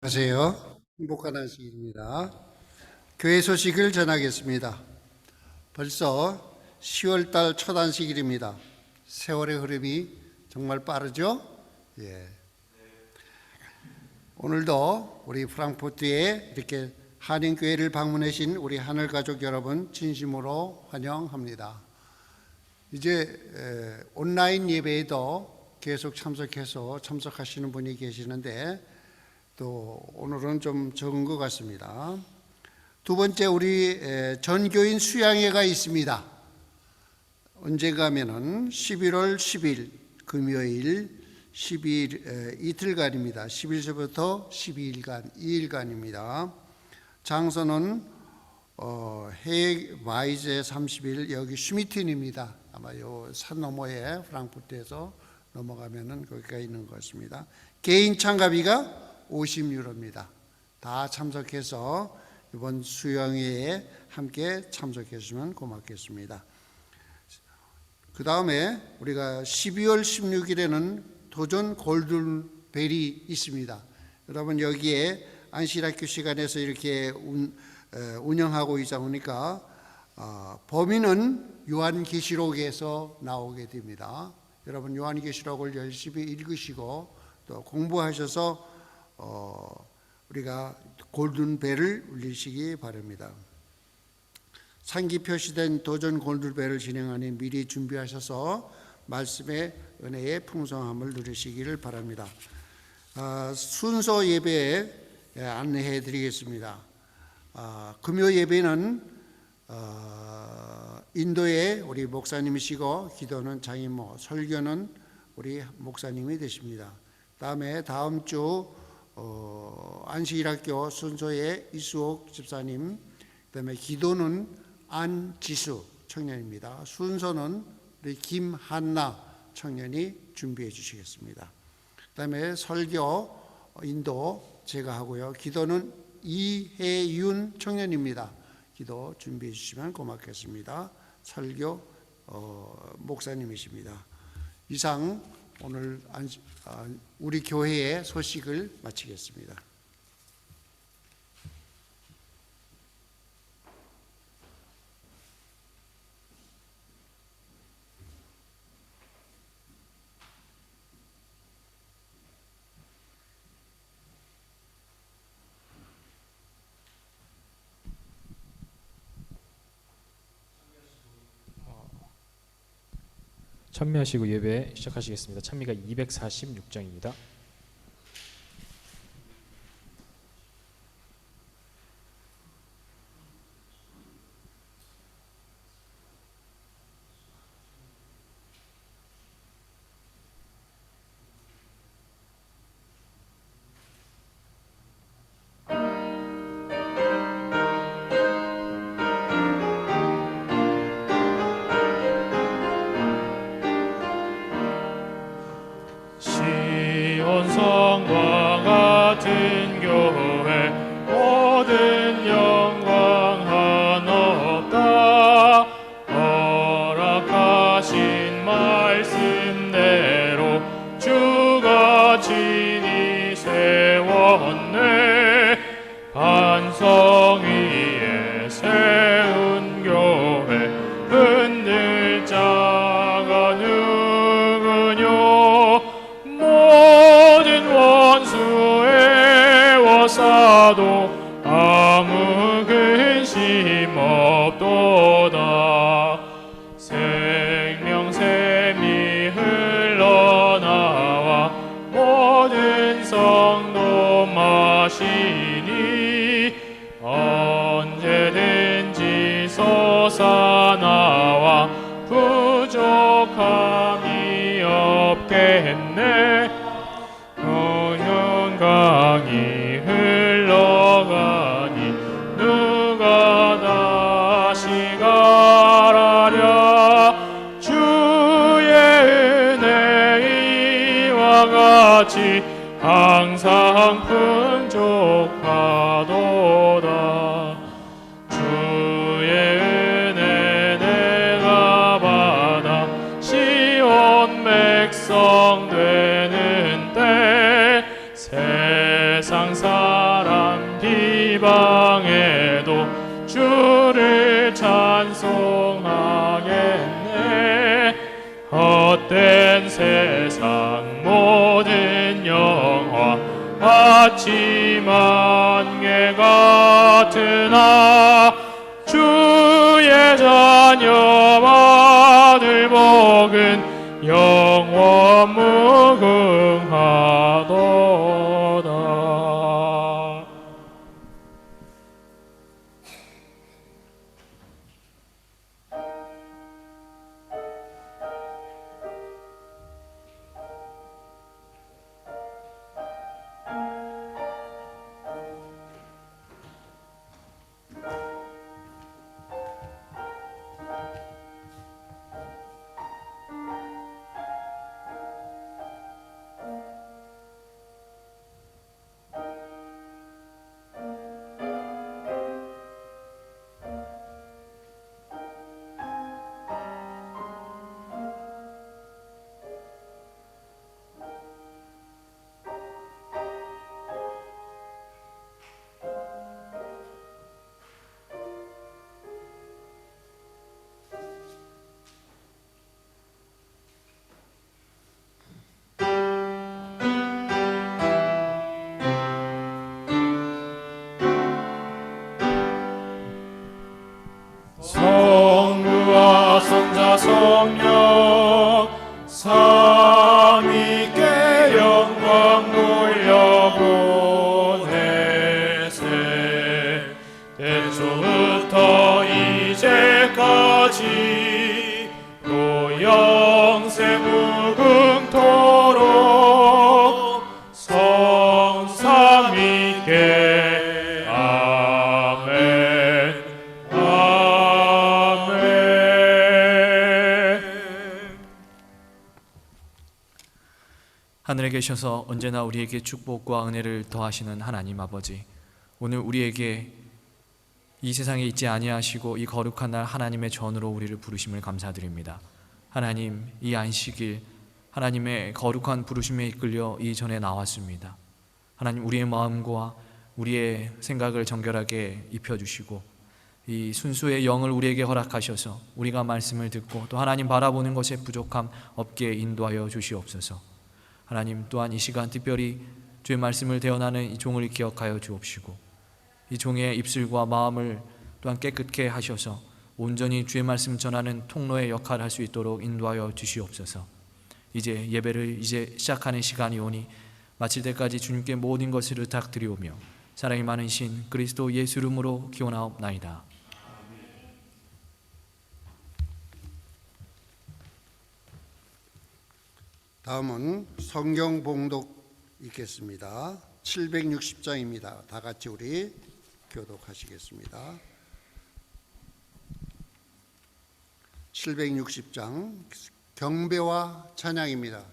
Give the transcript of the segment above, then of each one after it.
안녕하세요. 행복한 안식일입니다. 교회 소식을 전하겠습니다. 벌써 10월달 첫 안식일입니다. 세월의 흐름이 정말 빠르죠? 예. 오늘도 우리 프랑크푸르트에 이렇게 한인교회를 방문하신 우리 하늘가족 여러분 진심으로 환영합니다. 이제 온라인 예배에도 계속 참석하시는 분이 계시는데 또 오늘은 좀 적은 것 같습니다. 두 번째, 우리 전교인 수양회가 있습니다. 언제가 하면은 11월 10일 금요일 12일 이틀간입니다. 11일부터 12일간 2일간입니다. 장소는 해외 마이제 30일 여기 슈미틴입니다. 아마 요 산 너머에 프랑크푸르트에서 넘어가면은 거기가 있는 것 같습니다. 개인 참가비가 50유로입니다. 다 참석해서 이번 수영회에 함께 참석해 주시면 고맙겠습니다. 그 다음에 우리가 12월 16일에는 도전 골든벨이 있습니다. 여러분 여기에 안식일학교 시간에서 이렇게 운영하고 있다 보니까 범인은 요한계시록에서 나오게 됩니다. 여러분 요한계시록을 열심히 읽으시고 또 공부하셔서 우리가 골든벨을 울리시기 바랍니다. 상기 표시된 도전 골든벨을 진행하니 미리 준비하셔서 말씀의 은혜의 풍성함을 누리시기를 바랍니다. 순서 예배 안내해 드리겠습니다. 금요 예배는 인도의 우리 목사님이시고 기도는 장인모, 설교는 우리 목사님이 되십니다. 다음 주 안식일학교 순서의 이수옥 집사님, 그다음에 기도는 안지수 청년입니다. 순서는 우리 김한나 청년이 준비해 주시겠습니다. 그다음에 설교 인도 제가 하고요. 기도는 이혜윤 청년입니다. 기도 준비해 주시면 고맙겠습니다. 설교 목사님이십니다. 이상 오늘 우리 교회의 소식을 마치겠습니다. 찬미하시고 예배 시작하시겠습니다. 찬미가 246장입니다. 시온성과 같은 교회 모든 영광 한없다. 허락하신 말씀대로 주가 친히 세웠네. 반석 위에 세운 교회 흔들 자가 누구뇨. 모든 원수의 워사도 아무 근심 없도다. 생명샘이 흘러나와 모든 성도 마시니 언제든지 솟아나와 부족함이 없겠네. 강이 흘러가니 누가 다시 가라랴. 주의 은혜 이와 같이 항상 풍족하도다. 주의 은혜 내가 받아 시온 백성 되는 때 세상 사 이방에도 주를 찬송하겠네. 헛된 세상 모든 영화 마치 만개 같으나 주의 자녀 받을 복은 영원 무궁하도다. 성부와 성자 성령 삼위께 영광 돌려보내세. 태초부터 이제까지 또 영생 무궁토록 성삼위께 아멘. 하늘에 계셔서 언제나 우리에게 축복과 은혜를 더하시는 하나님 아버지, 오늘 우리에게 이 세상에 있지 아니하시고 이 거룩한 날 하나님의 전으로 우리를 부르심을 감사드립니다. 하나님, 이 안식일 하나님의 거룩한 부르심에 이끌려 이 전에 나왔습니다. 하나님, 우리의 마음과 우리의 생각을 정결하게 입혀주시고 이 순수의 영을 우리에게 허락하셔서 우리가 말씀을 듣고 또 하나님 바라보는 것에 부족함 없게 인도하여 주시옵소서. 하나님, 또한 이 시간 특별히 주의 말씀을 대언하는 이 종을 기억하여 주옵시고 이 종의 입술과 마음을 또한 깨끗게 하셔서 온전히 주의 말씀 전하는 통로의 역할을 할 수 있도록 인도하여 주시옵소서. 이제 예배를 시작하는 시간이 오니 마칠 때까지 주님께 모든 것을 의탁드리오며 사랑이 많으신 그리스도 예수 이름으로 기원하옵나이다. 다음은 성경 봉독 읽겠습니다. 760장입니다. 다 같이 우리 교독하시겠습니다. 760장 경배와 찬양입니다.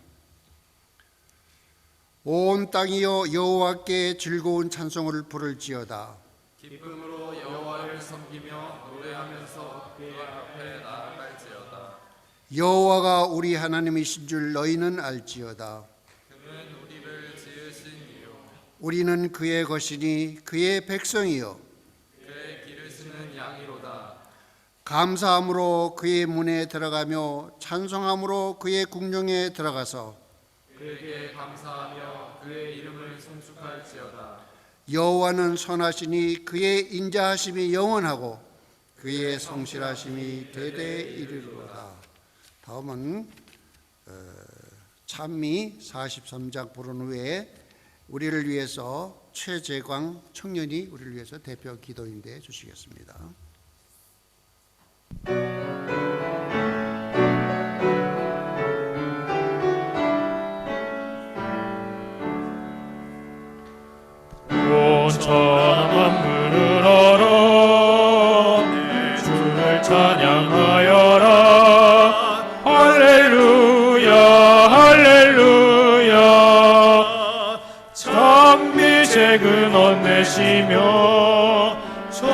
온 땅이여 여호와께 즐거운 찬송을 부를지어다. 기쁨으로 여호와를 섬기며 노래하면서 그의 앞에 나아갈지어다. 여호와가 우리 하나님이신 줄 너희는 알지어다. 그는 우리를 지으신 이요 우리는 그의 것이니 그의 백성이요 그의 길을 쓰는 양이로다. 감사함으로 그의 문에 들어가며 찬송함으로 그의 궁정에 들어가서 그에게 감사하며 그의 이름을 송축할지어다. 여호와는 선하시니 그의 인자하심이 영원하고 그의 성실하심이 대대에 이르리로다. 다음은 찬미 43장 부른 후에 우리를 위해서 최재광 청년이 우리를 위해서 대표 기도인대 주시겠습니다. 온 천하 만물을 알아 주를 찬양하여라. 할렐루야 할렐루야. 참빛의 근원 내시며 저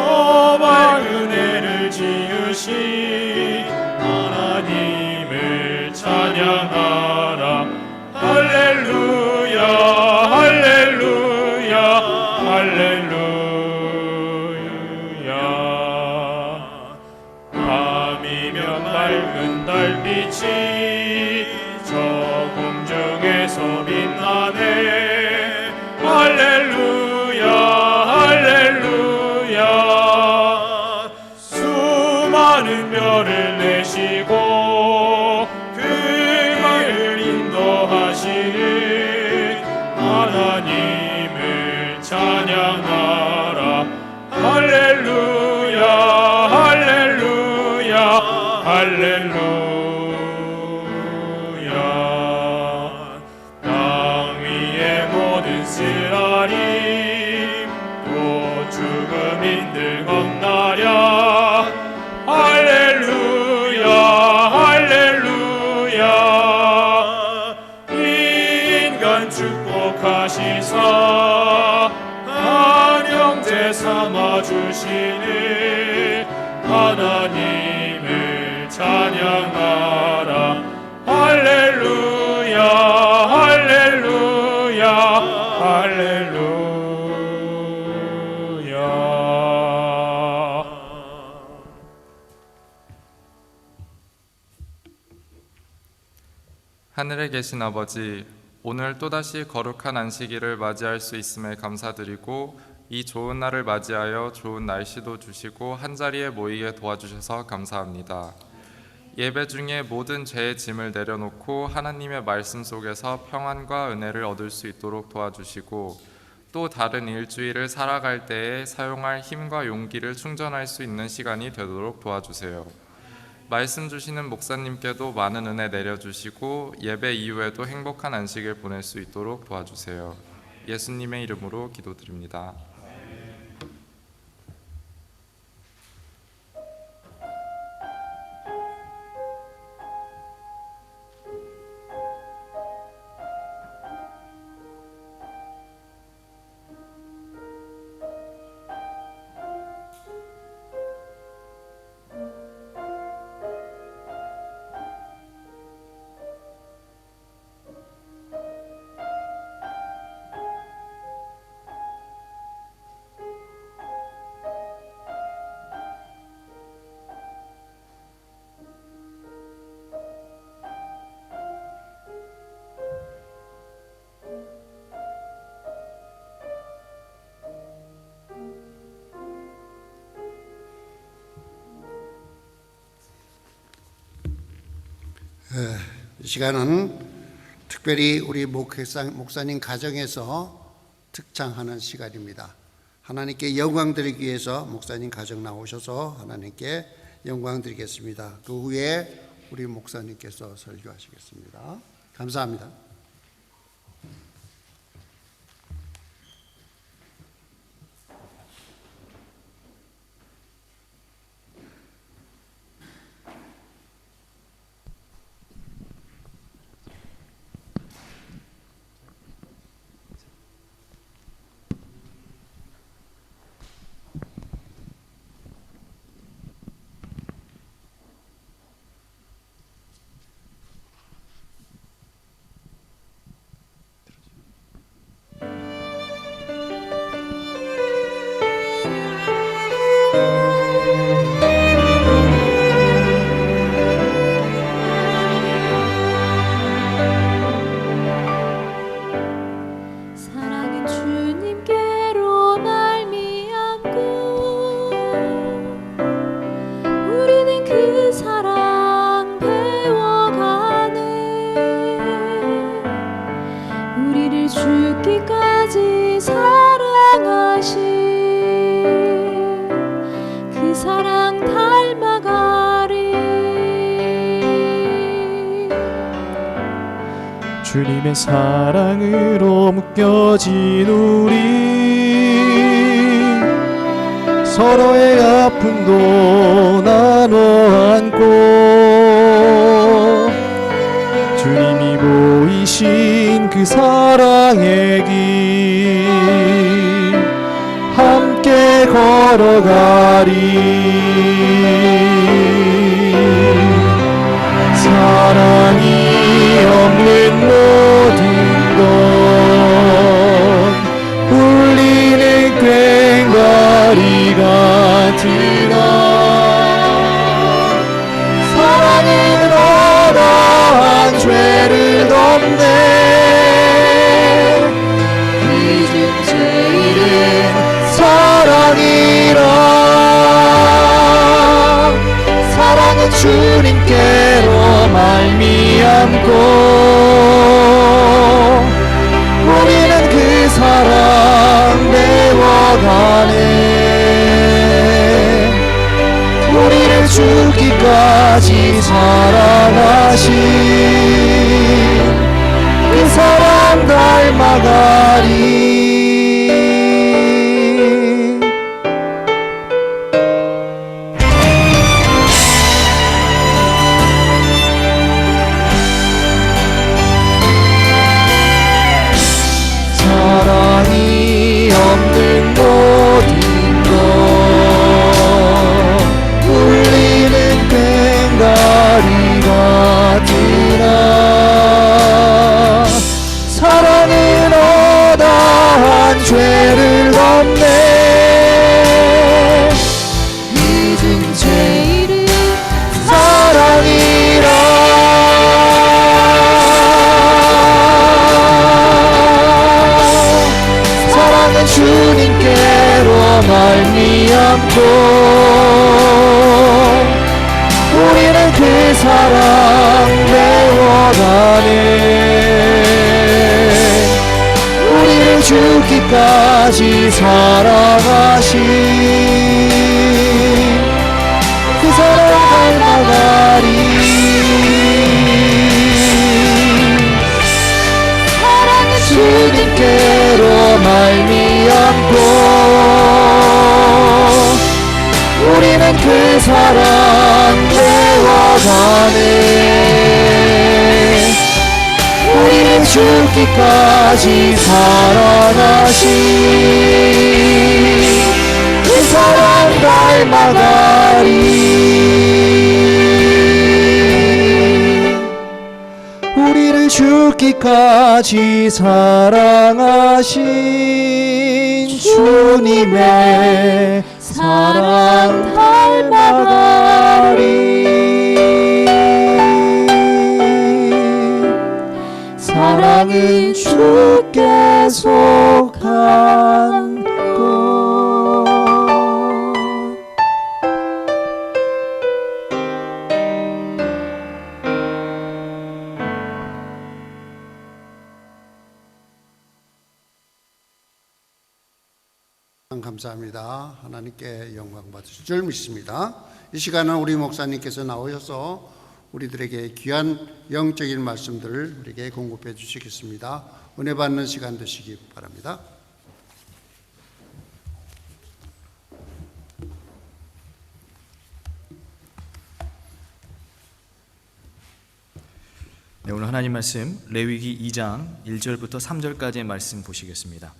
밝은 해를 지으신 하나님을 찬양하라. 할렐루야 할렐루야 할렐루야. 별빛이 저 공중에서 빛나네. 할렐루야 할렐루야. 수많은 별을 내시고 그 길을 인도하시는 하나님을 찬양하라. 할렐루야 할렐루야 할렐루야. 땅 위의 모든 쓰라림 또 죽음인들 겁나랴. 할렐루야 할렐루야. 인간 축복하시사 한영제 삼아주시는 하나님을 찬양하라. 할렐루야 할렐루야 할렐루야. 하늘에 계신 아버지, 오늘 또다시 거룩한 안식일을 맞이할 수 있음에 감사드리고 이 좋은 날을 맞이하여 좋은 날씨도 주시고 한자리에 모이게 도와주셔서 감사합니다. 예배 중에 모든 죄의 짐을 내려놓고 하나님의 말씀 속에서 평안과 은혜를 얻을 수 있도록 도와주시고 또 다른 일주일을 살아갈 때에 사용할 힘과 용기를 충전할 수 있는 시간이 되도록 도와주세요. 말씀 주시는 목사님께도 많은 은혜 내려주시고 예배 이후에도 행복한 안식을 보낼 수 있도록 도와주세요. 예수님의 이름으로 기도드립니다. 이 시간은 특별히 우리 목사님 가정에서 특창하는 시간입니다. 하나님께 영광 드리기 위해서 목사님 가정 나오셔서 하나님께 영광 드리겠습니다. 그 후에 우리 목사님께서 설교하시겠습니다. 감사합니다. 죽기까지 사랑하신 그 사랑 닮아가리. 주님의 사랑으로 묶여진 우리 서로의 아픔도 나눠 안고 주님이 보이신 그 사랑의 길 함께 걸어가리. 사랑이 없는 모든 것 울리는 꽹과리 같으나 사랑은 없네. 이중 제일은 사랑이라. 사랑은 주님께로 말미암고 우리는 그 사랑 배워가네. 우리를 죽기까지 사랑하신 그 사랑 닮아가리. 사랑이 없는 모든 것 울리는 꽹과리 같으나 사랑은 어다한 죄를 덮네. 이중 제일은 사랑이라. 사랑은 주님께로 말미암고 우리는 그 사랑 배워가네. 우리를 죽기까지 사랑하신 그 사랑 닮아가리. 주님께로 말미암고 우리는 그 사랑 배워가네. 우리를 죽기까지 사랑하신 그 사랑 닮아가리. 우리를 죽기까지 사랑하신 주님의 사랑 닮아가리. 사랑은 주께 속한 것. 감사합니다. 하나님께 영광 받으실 줄 믿습니다. 이 시간은 우리 목사님께서 나오셔서 우리들에게 귀한 영적인 말씀들을 우리에게 공급해 주시겠습니다. 은혜 받는 시간 되시기 바랍니다. 네, 오늘 하나님 말씀 레위기 2장 1절부터 3절까지의 말씀 보시겠습니다.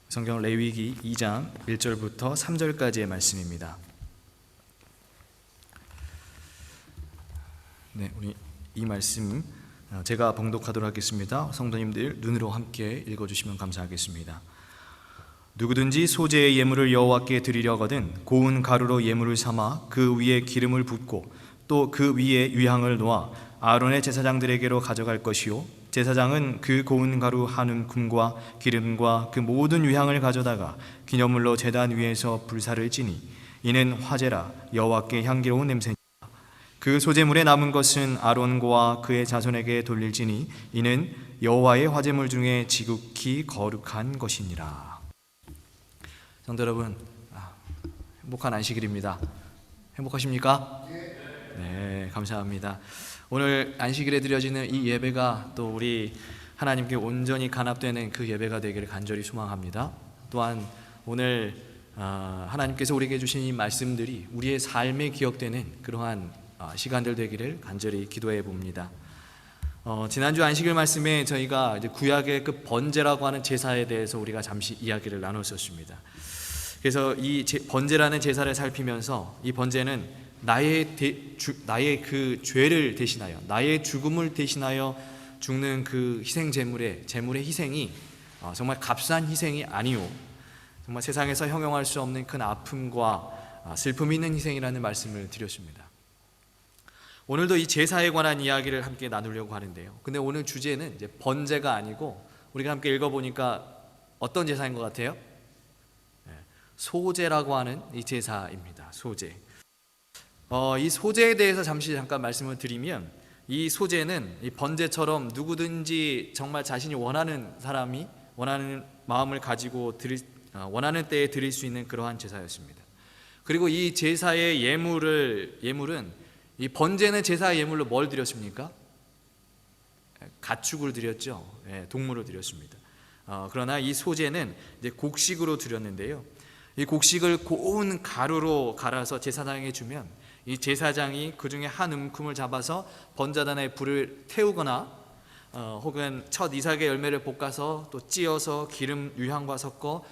성경 레위기 2장 1절부터 3절까지의 말씀입니다. 네, 우리 이 말씀 제가 봉독하도록 하겠습니다. 성도님들 눈으로 함께 읽어주시면 감사하겠습니다. 누구든지 소재의 예물을 여호와께 드리려거든 고운 가루로 예물을 삼아 그 위에 기름을 붓고 또 그 위에 유향을 놓아 아론의 제사장들에게로 가져갈 것이요 제사장은 그 고운 가루 한 움큼과 기름과 그 모든 유향을 가져다가 기념물로 제단 위에서 불사를 지니 이는 화제라 여호와께 향기로운 냄새니라. 그 소제물에 남은 것은 아론과 그의 자손에게 돌릴지니 이는 여호와의 화제물 중에 지극히 거룩한 것이니라. 성도 여러분, 행복한 안식일입니다. 행복하십니까? 네, 감사합니다. 오늘 안식일에 드려지는 이 예배가 또 우리 하나님께 온전히 간합되는 그 예배가 되기를 간절히 소망합니다. 또한 오늘 하나님께서 우리에게 주신 이 말씀들이 우리의 삶에 기억되는 그러한 시간들 되기를 간절히 기도해 봅니다. 지난주 안식일 말씀에 저희가 이제 구약의 그 번제라고 하는 제사에 대해서 우리가 잠시 이야기를 나눴었습니다. 그래서 이 번제라는 제사를 살피면서 이 번제는 나의 그 죄를 대신하여 나의 죽음을 대신하여 죽는 그 희생 제물의 희생이 정말 값싼 희생이 아니오 정말 세상에서 형용할 수 없는 큰 아픔과 슬픔이 있는 희생이라는 말씀을 드렸습니다. 오늘도 이 제사에 관한 이야기를 함께 나누려고 하는데요. 근데 오늘 주제는 이제 번제가 아니고 우리가 함께 읽어보니까 어떤 제사인 것 같아요? 소제라고 하는 이 제사입니다. 소제. 이 소제에 대해서 잠깐 말씀을 드리면, 이 소제는 이 번제처럼 누구든지 정말 자신이 원하는 사람이 원하는 마음을 가지고 원하는 때에 드릴 수 있는 그러한 제사였습니다. 그리고 이 제사의 예물은 이 번제는 제사의 예물로 뭘 드렸습니까? 가축을 드렸죠. 동물을 드렸습니다. 그러나 이 소제는 이제 곡식으로 드렸는데요. 이 곡식을 고운 가루로 갈아서 제사장에게 주면 이 제사장이 그 중에 한 움큼을 잡아서 번제단에 불을 태우거나 혹은 첫 이삭의 열매를 볶아서 또 찧어서 기름 유향과 섞어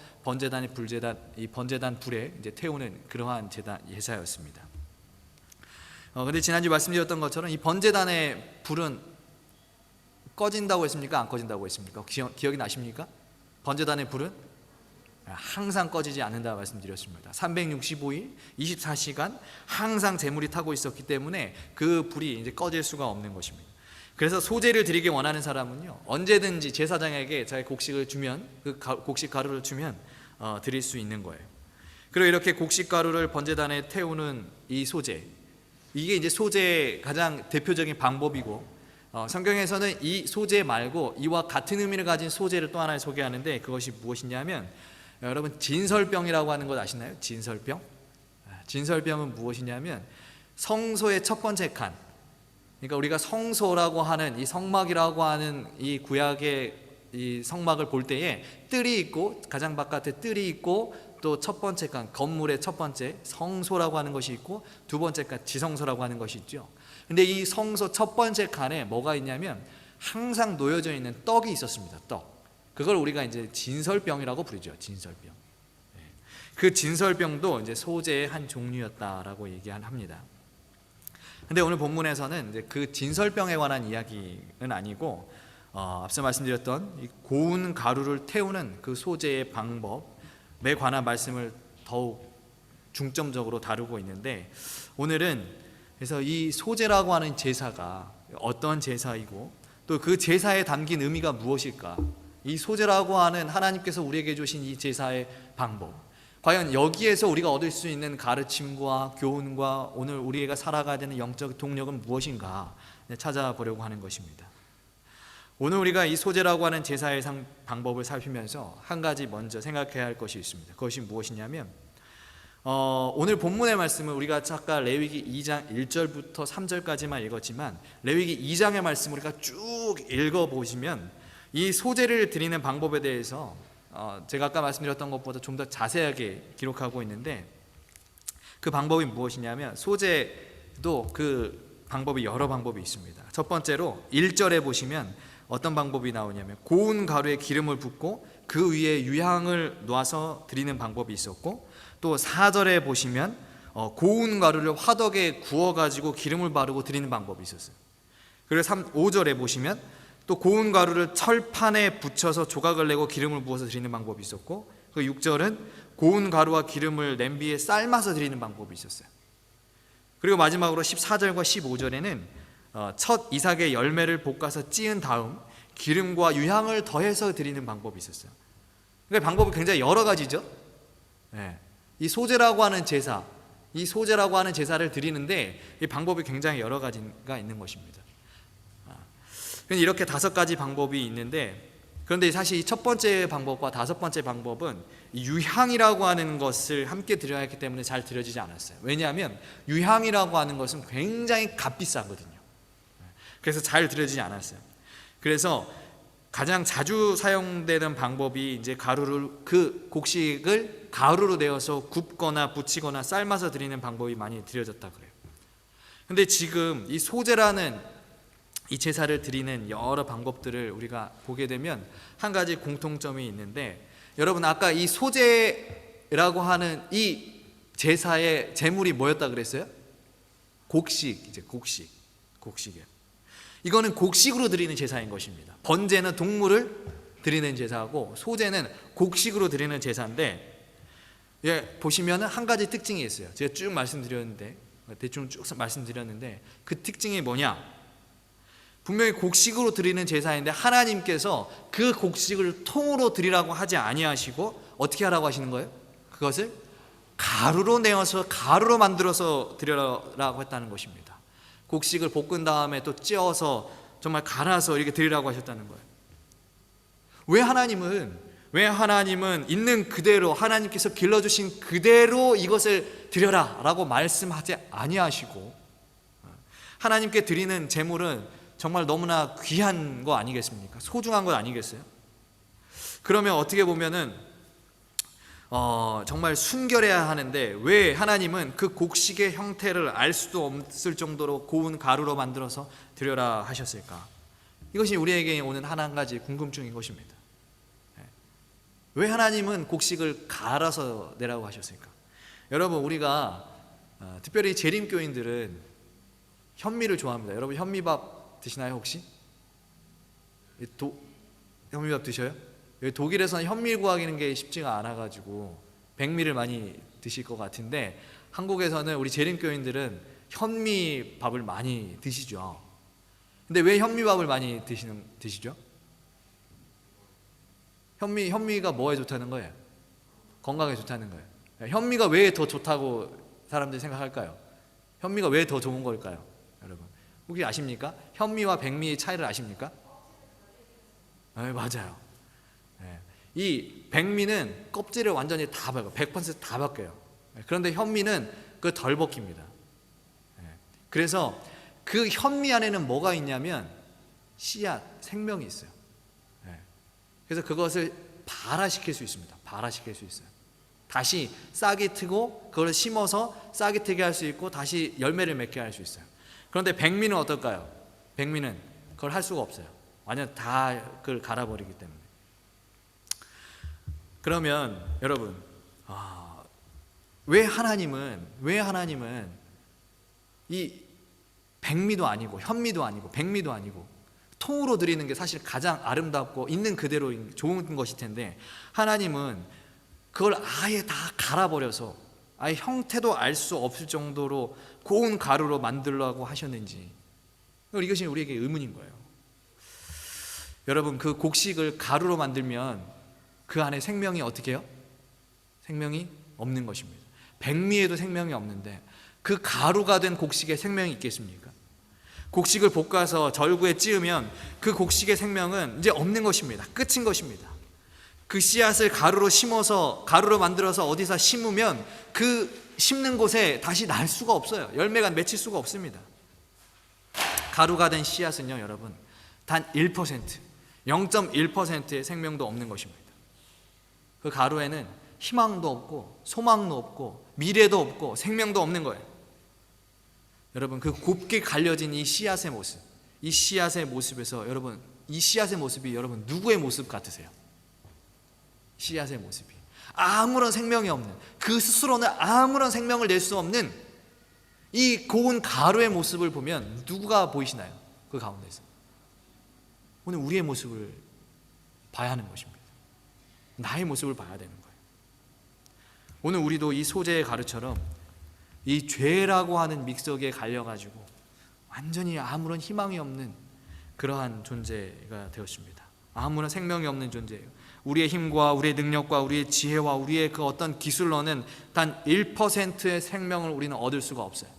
이 번제단 불에 이제 태우는 그러한 제사였습니다. 근데 지난주 말씀드렸던 것처럼 이 번제단의 불은 꺼진다고 했습니까? 안 꺼진다고 했습니까? 기억이 나십니까? 번제단의 불은 항상 꺼지지 않는다고 말씀드렸습니다. 365일 24시간 항상 재물이 타고 있었기 때문에 그 불이 이제 꺼질 수가 없는 것입니다. 그래서 소제를 드리기 원하는 사람은요, 언제든지 제사장에게 자기 곡식을 주면, 그 곡식 가루를 주면 드릴 수 있는 거예요. 그리고 이렇게 곡식 가루를 번제단에 태우는 이 소제, 이게 이제 소제의 가장 대표적인 방법이고, 성경에서는 이 소제 말고 이와 같은 의미를 가진 소제를 또 하나 소개하는데, 그것이 무엇이냐면 여러분 진설병이라고 하는 것 아시나요? 진설병? 진설병은 무엇이냐면 성소의 첫 번째 칸, 그러니까 우리가 성소라고 하는 이 성막이라고 하는 이 구약의 이 성막을 볼 때에 뜰이 있고, 가장 바깥에 뜰이 있고, 또 첫 번째 칸, 건물의 첫 번째 성소라고 하는 것이 있고, 두 번째 칸 지성소라고 하는 것이 있죠. 근데 이 성소 첫 번째 칸에 뭐가 있냐면 항상 놓여져 있는 떡이 있었습니다. 떡. 그걸 우리가 이제 진설병이라고 부르죠. 진설병. 그 진설병도 이제 소제의 한 종류였다라고 얘기합니다. 근데 오늘 본문에서는 이제 그 진설병에 관한 이야기는 아니고, 앞서 말씀드렸던 이 고운 가루를 태우는 그 소제의 방법에 관한 말씀을 더욱 중점적으로 다루고 있는데, 오늘은 그래서 이 소제라고 하는 제사가 어떤 제사이고 또 그 제사에 담긴 의미가 무엇일까, 이 소제라고 하는 하나님께서 우리에게 주신 이 제사의 방법, 과연 여기에서 우리가 얻을 수 있는 가르침과 교훈과 오늘 우리가 살아가야 되는 영적 동력은 무엇인가 찾아보려고 하는 것입니다. 오늘 우리가 이 소제라고 하는 제사의 방법을 살피면서 한 가지 먼저 생각해야 할 것이 있습니다. 그것이 무엇이냐면, 오늘 본문의 말씀을 우리가 아까 레위기 2장 1절부터 3절까지만 읽었지만, 레위기 2장의 말씀을 우리가 쭉 읽어보시면 이 소제를 드리는 방법에 대해서 제가 아까 말씀드렸던 것보다 좀 더 자세하게 기록하고 있는데, 그 방법이 무엇이냐면, 소제도 그 방법이 여러 방법이 있습니다. 첫 번째로 1절에 보시면 어떤 방법이 나오냐면 고운 가루에 기름을 붓고 그 위에 유향을 놔서 드리는 방법이 있었고, 또 4절에 보시면 고운 가루를 화덕에 구워가지고 기름을 바르고 드리는 방법이 있었어요. 그리고 5절에 보시면 또 고운 가루를 철판에 붙여서 조각을 내고 기름을 부어서 드리는 방법이 있었고, 그 6절은 고운 가루와 기름을 냄비에 삶아서 드리는 방법이 있었어요. 그리고 마지막으로 14절과 15절에는 첫 이삭의 열매를 볶아서 찌은 다음 기름과 유향을 더해서 드리는 방법이 있었어요. 그러니까 방법이 굉장히 여러 가지죠. 이 소제라고 하는 제사, 이 소제라고 하는 제사를 드리는데 이 방법이 굉장히 여러 가지가 있는 것입니다. 이렇게 5가지 방법이 있는데, 그런데 사실 이 첫 번째 방법과 5번째 방법은 유향이라고 하는 것을 함께 드려야 했기 때문에 잘 드려지지 않았어요. 왜냐하면 유향이라고 하는 것은 굉장히 값비싸거든요. 그래서 잘 드려지지 않았어요. 그래서 가장 자주 사용되는 방법이 이제 그 곡식을 가루로 내어서 굽거나 부치거나 삶아서 드리는 방법이 많이 드려졌다 그래요. 근데 지금 이 소제라는 이 제사를 드리는 여러 방법들을 우리가 보게 되면 한 가지 공통점이 있는데, 여러분 아까 이 소제라고 하는 이 제사의 제물이 뭐였다 그랬어요? 곡식이에요. 이거는 곡식으로 드리는 제사인 것입니다. 번제는 동물을 드리는 제사고, 소제는 곡식으로 드리는 제사인데, 보시면 한 가지 특징이 있어요. 제가 쭉 말씀드렸는데, 대충 쭉 말씀드렸는데 그 특징이 뭐냐? 분명히 곡식으로 드리는 제사인데 하나님께서 그 곡식을 통으로 드리라고 하지 아니하시고 어떻게 하라고 하시는 거예요? 그것을 가루로 내어서 가루로 만들어서 드리라고 했다는 것입니다. 곡식을 볶은 다음에 또 찧어서 정말 갈아서 이렇게 드리라고 하셨다는 거예요. 왜 하나님은 있는 그대로 하나님께서 길러주신 그대로 이것을 드려라 라고 말씀하지 아니하시고 하나님께 드리는 제물은 정말 너무나 귀한 거 아니겠습니까? 소중한 것 아니겠어요? 그러면 어떻게 보면은 정말 순결해야 하는데 왜 하나님은 그 곡식의 형태를 알 수도 없을 정도로 고운 가루로 만들어서 드려라 하셨을까? 이것이 우리에게 오는 한 가지 궁금증인 것입니다. 왜 하나님은 곡식을 갈아서 내라고 하셨을까? 여러분, 우리가 특별히 재림교인들은 현미를 좋아합니다. 여러분 현미밥 드시나요 혹시? 현미밥 드셔요? 독일에서는 현미 구하기는 게 쉽지가 않아가지고 백미를 많이 드실 것 같은데 한국에서는 우리 재림교인들은 현미밥을 많이 드시죠. 근데 왜 현미밥을 많이 드시죠? 현미가 뭐에 좋다는 거예요? 건강에 좋다는 거예요. 현미가 왜 더 좋다고 사람들이 생각할까요? 현미가 왜 더 좋은 걸까요? 여러분 혹시 아십니까? 현미와 백미의 차이를 아십니까? 맞아요. 이 백미는 껍질을 완전히 다 벗겨요. 100%다 벗겨요. 그런데 현미는 그 덜 벗깁니다. 그래서 그 현미 안에는 뭐가 있냐면 씨앗, 생명이 있어요. 그래서 그것을 발화시킬 수 있습니다. 발화시킬 수 있어요. 다시 싹이 트고 그걸 심어서 싹이 트게 할 수 있고 다시 열매를 맺게 할 수 있어요. 그런데 백미는 어떨까요? 백미는 그걸 할 수가 없어요. 완전 다 그걸 갈아버리기 때문에. 그러면 여러분, 왜 하나님은 이 백미도 아니고 현미도 아니고 백미도 아니고 통으로 드리는 게 사실 가장 아름답고 있는 그대로 좋은 것일 텐데 하나님은 그걸 아예 다 갈아버려서 아예 형태도 알 수 없을 정도로 고운 가루로 만들라고 하셨는지, 이것이 우리에게 의문인 거예요. 여러분, 그 곡식을 가루로 만들면 그 안에 생명이 어떻게 해요? 생명이 없는 것입니다. 백미에도 생명이 없는데 그 가루가 된 곡식에 생명이 있겠습니까? 곡식을 볶아서 절구에 찌으면 그 곡식의 생명은 이제 없는 것입니다. 끝인 것입니다. 그 씨앗을 가루로 심어서 가루로 만들어서 어디서 심으면 그 심는 곳에 다시 날 수가 없어요. 열매가 맺힐 수가 없습니다. 가루가 된 씨앗은요, 여러분, 단 1%, 0.1%의 생명도 없는 것입니다. 그 가루에는 희망도 없고 소망도 없고 미래도 없고 생명도 없는 거예요. 여러분, 그 곱게 갈려진 이 씨앗의 모습, 이 씨앗의 모습에서 여러분, 이 씨앗의 모습이 여러분 누구의 모습 같으세요? 씨앗의 모습이 아무런 생명이 없는, 그 스스로는 아무런 생명을 낼 수 없는 이 고운 가루의 모습을 보면 누가 보이시나요? 그 가운데서 오늘 우리의 모습을 봐야 하는 것입니다. 나의 모습을 봐야 되는 거예요. 오늘 우리도 이 소재의 가루처럼 이 죄라고 하는 믹서기에 갈려가지고 완전히 아무런 희망이 없는 그러한 존재가 되었습니다. 아무런 생명이 없는 존재예요. 우리의 힘과 우리의 능력과 우리의 지혜와 우리의 그 어떤 기술로는 단 1%의 생명을 우리는 얻을 수가 없어요.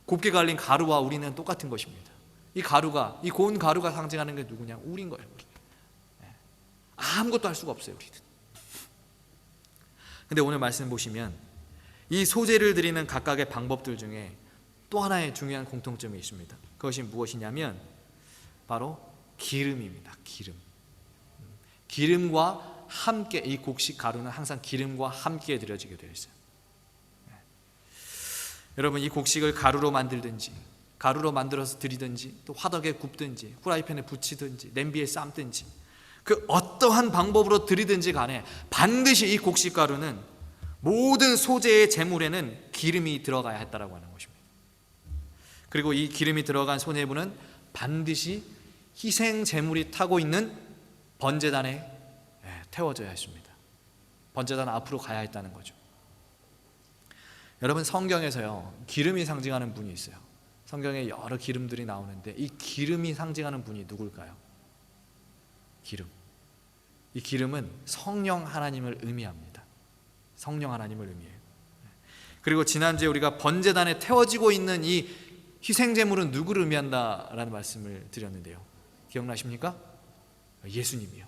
곱게 갈린 가루와 우리는 똑같은 것입니다. 이 가루가, 이 고운 가루가 상징하는 게 누구냐? 우리인 거예요. 우리. 아무것도 할 수가 없어요, 우리는. 근데 오늘 말씀 보시면 이 소재를 드리는 각각의 방법들 중에 또 하나의 중요한 공통점이 있습니다. 그것이 무엇이냐면 바로 기름입니다. 기름과 함께, 이 곡식 가루는 항상 기름과 함께 드려지게 되어 있어요. 여러분, 이 곡식을 가루로 만들든지 가루로 만들어서 드리든지 또 화덕에 굽든지 후라이팬에 부치든지 냄비에 삶든지 그 어떠한 방법으로 드리든지 간에 반드시 이 곡식 가루는 모든 소재의 제물에는 기름이 들어가야 했다라고 하는 것입니다. 그리고 이 기름이 들어간 소제물은 반드시 희생 제물이 타고 있는 번제단에 태워져야 했습니다. 번제단 앞으로 가야 했다는 거죠. 여러분, 성경에서요, 기름이 상징하는 분이 있어요. 성경에 여러 기름들이 나오는데 이 기름이 상징하는 분이 누굴까요? 기름. 이 기름은 성령 하나님을 의미합니다. 성령 하나님을 의미해요. 그리고 지난주에 우리가 번제단에 태워지고 있는 이 희생제물은 누구를 의미한다라는 말씀을 드렸는데요. 기억나십니까? 예수님이요.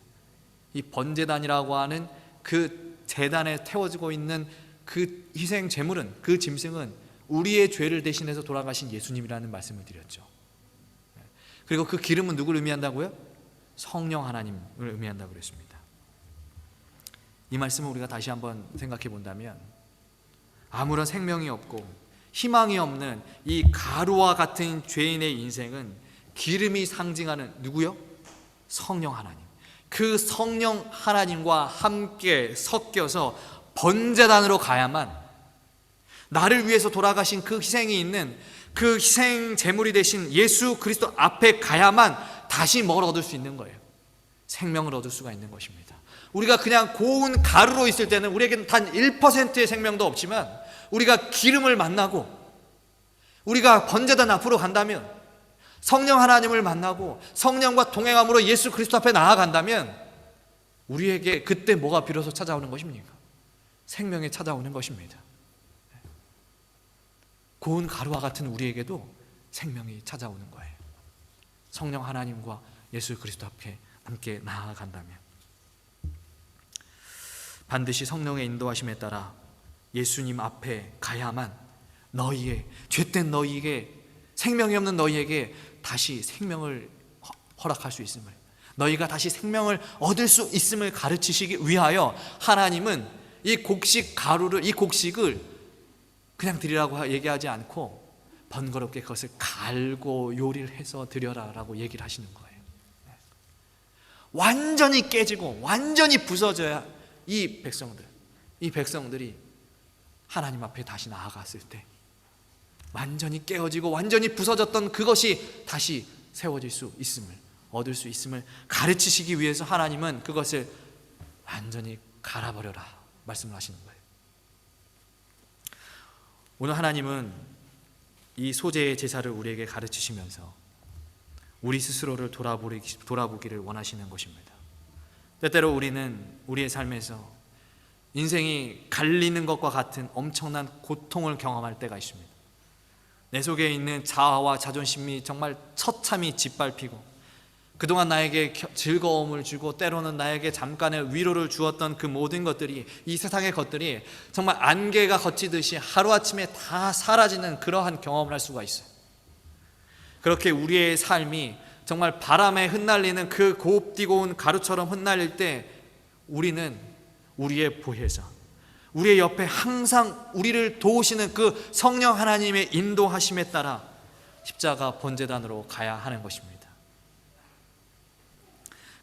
이 번제단이라고 하는 그 제단에 태워지고 있는 그 희생제물은, 그 짐승은 우리의 죄를 대신해서 돌아가신 예수님이라는 말씀을 드렸죠. 그리고 그 기름은 누구를 의미한다고요? 성령 하나님을 의미한다고 그랬습니다. 이 말씀을 우리가 다시 한번 생각해 본다면, 아무런 생명이 없고 희망이 없는 이 가루와 같은 죄인의 인생은 기름이 상징하는 누구요? 성령 하나님. 그 성령 하나님과 함께 섞여서 번제단으로 가야만, 나를 위해서 돌아가신 그 희생이 있는 그 희생 제물이 되신 예수 그리스도 앞에 가야만 다시 뭘 얻을 수 있는 거예요? 생명을 얻을 수가 있는 것입니다. 우리가 그냥 고운 가루로 있을 때는 우리에게는 단 1%의 생명도 없지만, 우리가 기름을 만나고 우리가 번제단 앞으로 간다면, 성령 하나님을 만나고 성령과 동행함으로 예수 그리스도 앞에 나아간다면, 우리에게 그때 뭐가 비로소 찾아오는 것입니까? 생명이 찾아오는 것입니다. 고운 가루와 같은 우리에게도 생명이 찾아오는 거예요. 성령 하나님과 예수 그리스도 앞에 함께 나아간다면, 반드시 성령의 인도하심에 따라 예수님 앞에 가야만 너희의 죄된 너희에게, 생명이 없는 너희에게 다시 생명을 허락할 수 있음을, 너희가 다시 생명을 얻을 수 있음을 가르치시기 위하여 하나님은 이 곡식 가루를, 이 곡식을 그냥 드리라고 얘기하지 않고 번거롭게 그것을 갈고 요리를 해서 드려라 라고 얘기를 하시는 거예요. 완전히 깨지고 완전히 부서져야 이 백성들이 하나님 앞에 다시 나아갔을 때 완전히 깨어지고 완전히 부서졌던 그것이 다시 세워질 수 있음을, 얻을 수 있음을 가르치시기 위해서 하나님은 그것을 완전히 갈아버려라 말씀을 하시는 거예요. 오늘 하나님은 이 소재의 제사를 우리에게 가르치시면서 우리 스스로를 돌아보기를 원하시는 것입니다. 때때로 우리는 우리의 삶에서 인생이 갈리는 것과 같은 엄청난 고통을 경험할 때가 있습니다. 내 속에 있는 자아와 자존심이 정말 처참히 짓밟히고, 그동안 나에게 즐거움을 주고 때로는 나에게 잠깐의 위로를 주었던 그 모든 것들이, 이 세상의 것들이 정말 안개가 걷히듯이 하루아침에 다 사라지는 그러한 경험을 할 수가 있어요. 그렇게 우리의 삶이 정말 바람에 흩날리는 그 곱디고 온 가루처럼 흩날릴 때, 우리는 우리의 보혜사, 우리의 옆에 항상 우리를 도우시는 그 성령 하나님의 인도하심에 따라 십자가 번제단으로 가야 하는 것입니다.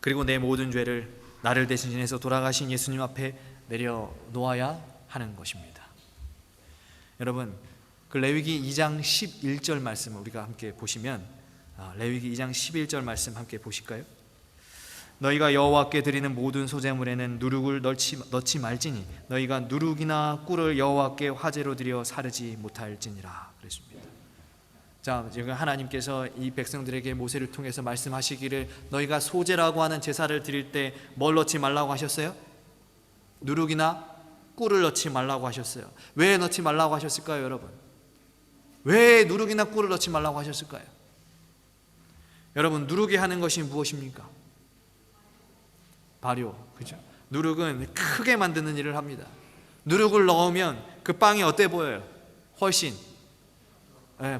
그리고 내 모든 죄를 나를 대신해서 돌아가신 예수님 앞에 내려놓아야 하는 것입니다. 여러분, 그 레위기 2장 11절 말씀을 우리가 함께 보시면, 레위기 2장 11절 말씀 함께 보실까요? 너희가 여호와께 드리는 모든 소제물에는 누룩을 넣지 말지니 너희가 누룩이나 꿀을 여호와께 화제로 드려 사르지 못할지니라 그랬습니다. 자, 지금 하나님께서 이 백성들에게 모세를 통해서 말씀하시기를, 너희가 소제라고 하는 제사를 드릴 때 뭘 넣지 말라고 하셨어요? 누룩이나 꿀을 넣지 말라고 하셨어요. 왜 넣지 말라고 하셨을까요, 여러분? 왜 누룩이나 꿀을 넣지 말라고 하셨을까요? 여러분, 누룩이 하는 것이 무엇입니까? 발효, 그죠? 누룩은 크게 만드는 일을 합니다. 누룩을 넣으면 그 빵이 어때 보여요? 훨씬